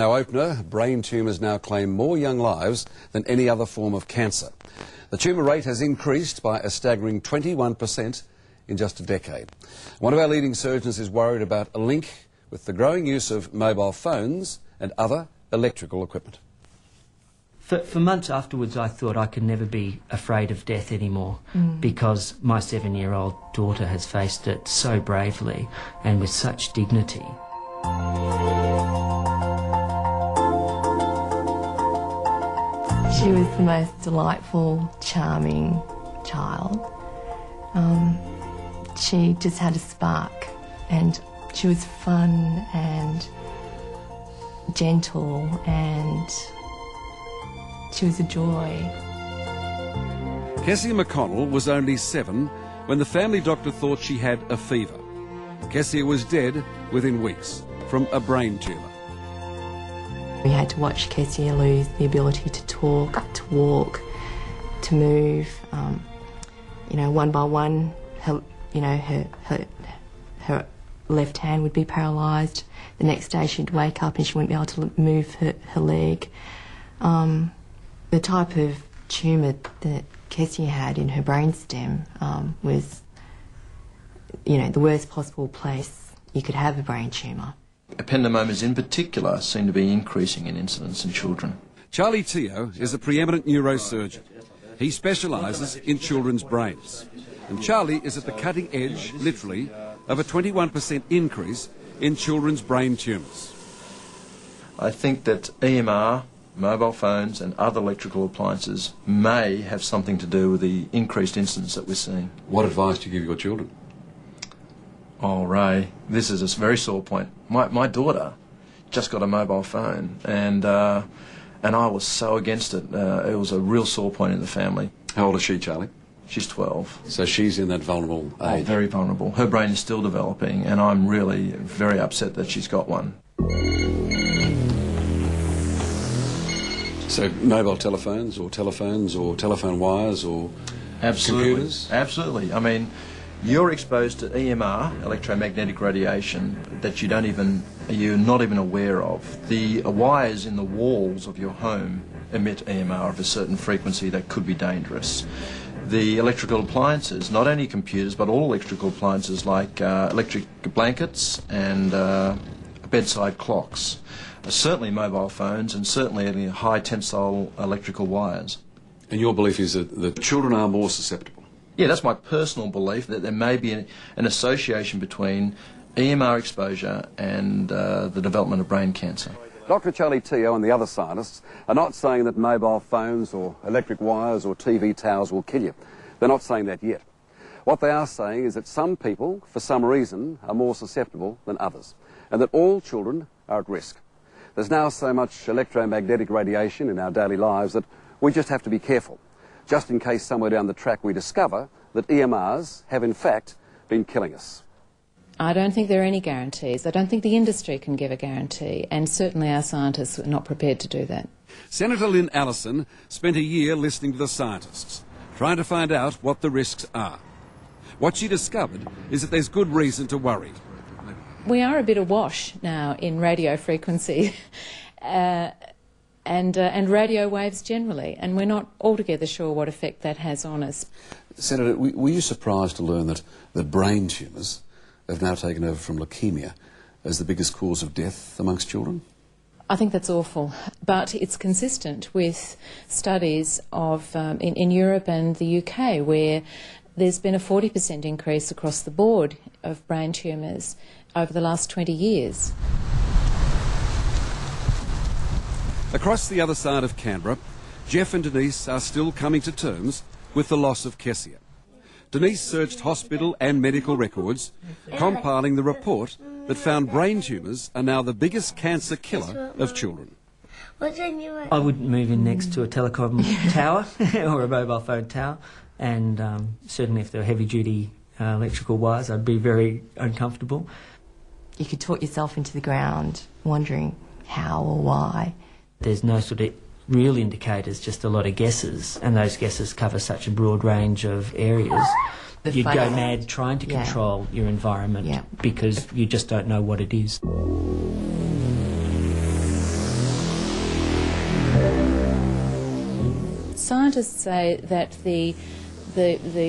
Now, opener, brain tumours now claim more young lives than any other form of cancer. The tumour rate has increased by a staggering 21% in just a decade. One of our leading surgeons is worried about a link with the growing use of mobile phones and other electrical equipment. For months afterwards, I thought I could never be afraid of death anymore because my 7-year-old daughter has faced it so bravely and with such dignity. She was the most delightful, charming child. She just had a spark, and she was fun and gentle, and she was a joy. Kessie McConnell was only 7 when the family doctor thought she had a fever. Kessie was dead within weeks from a brain tumour. We had to watch Kessie lose the ability to talk, to walk, to move. You know, one by one, her left hand would be paralysed. The next day she'd wake up and she wouldn't be able to move her leg. The type of tumour that Kessie had in her brainstem was, you know, the worst possible place you could have a brain tumour. Ependymoma in particular seem to be increasing in incidence in children. Charlie Teo is a preeminent neurosurgeon. He specialises in children's brains. And Charlie is at the cutting edge, literally, of a 21% increase in children's brain tumours. I think that EMR, mobile phones and other electrical appliances may have something to do with the increased incidence that we're seeing. What advice do you give your children? Oh, Ray, this is a very sore point. My daughter just got a mobile phone, and I was so against it. It was a real sore point in the family. How old is she, Charlie? She's 12. So she's in that vulnerable age? Oh, very vulnerable. Her brain is still developing, and I'm really very upset that she's got one. So mobile telephones or telephone wires or computers? Absolutely. I mean, you're exposed to EMR, electromagnetic radiation, that you're not even aware of. The wires in the walls of your home emit EMR of a certain frequency that could be dangerous. The electrical appliances, not only computers, but all electrical appliances like electric blankets and bedside clocks, certainly mobile phones and certainly high tensile electrical wires. And your belief is that the children are more susceptible? Yeah, that's my personal belief, that there may be an association between EMR exposure and the development of brain cancer. Dr. Charlie Teo and the other scientists are not saying that mobile phones or electric wires or TV towers will kill you. They're not saying that yet. What they are saying is that some people, for some reason, are more susceptible than others, and that all children are at risk. There's now so much electromagnetic radiation in our daily lives that we just have to be careful, just in case somewhere down the track we discover that EMRs have in fact been killing us. I don't think there are any guarantees. I don't think the industry can give a guarantee, and certainly our scientists are not prepared to do that. Senator Lynn Allison spent a year listening to the scientists, trying to find out what the risks are. What she discovered is that there's good reason to worry. We are a bit awash now in radio frequency and radio waves generally, and we're not altogether sure what effect that has on us. Senator, were you surprised to learn that brain tumours have now taken over from leukaemia as the biggest cause of death amongst children? I think that's awful, but it's consistent with studies of in Europe and the UK, where there's been a 40% increase across the board of brain tumours over the last 20 years. Across the other side of Canberra, Jeff and Denise are still coming to terms with the loss of Kessie. Denise searched hospital and medical records, compiling the report that found brain tumours are now the biggest cancer killer of children. I wouldn't move in next to a telecom tower or a mobile phone tower, and certainly if there were heavy-duty electrical wires, I'd be very uncomfortable. You could talk yourself into the ground, wondering how or why. There's no sort of real indicators, just a lot of guesses, and those guesses cover such a broad range of areas. You'd go mad trying to control your environment because you just don't know what it is. scientists say that the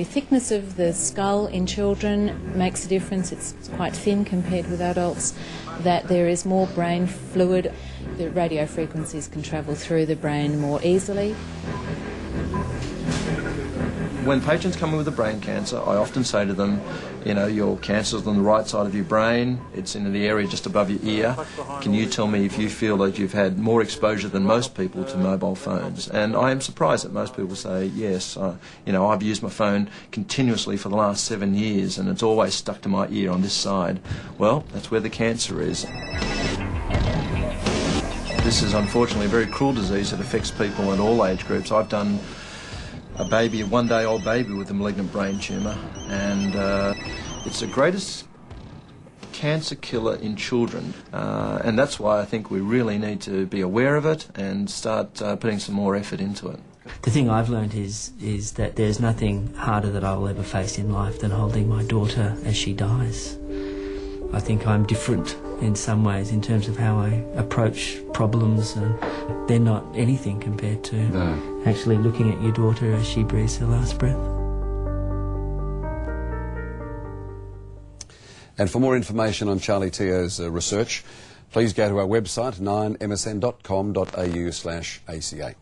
thickness of the skull in children makes a difference. It's quite thin compared with adults, that there is more brain fluid. The radio frequencies can travel through the brain more easily. When patients come in with a brain cancer, I often say to them, you know, your cancer's on the right side of your brain, it's in the area just above your ear. Can you tell me if you feel that you've had more exposure than most people to mobile phones? And I am surprised that most people say, yes, you know, I've used my phone continuously for the last 7 years and it's always stuck to my ear on this side. Well, that's where the cancer is. This is unfortunately a very cruel disease that affects people in all age groups. I've done a baby, a one-day-old baby with a malignant brain tumour, and it's the greatest cancer killer in children, and that's why I think we really need to be aware of it and start putting some more effort into it. The thing I've learned is that there's nothing harder that I will ever face in life than holding my daughter as she dies. I think I'm different in some ways in terms of how I approach problems, and they're not anything compared to actually looking at your daughter as she breathes her last breath. And for more information on Charlie Teo's research, please go to our website 9msn.com.au/ACA.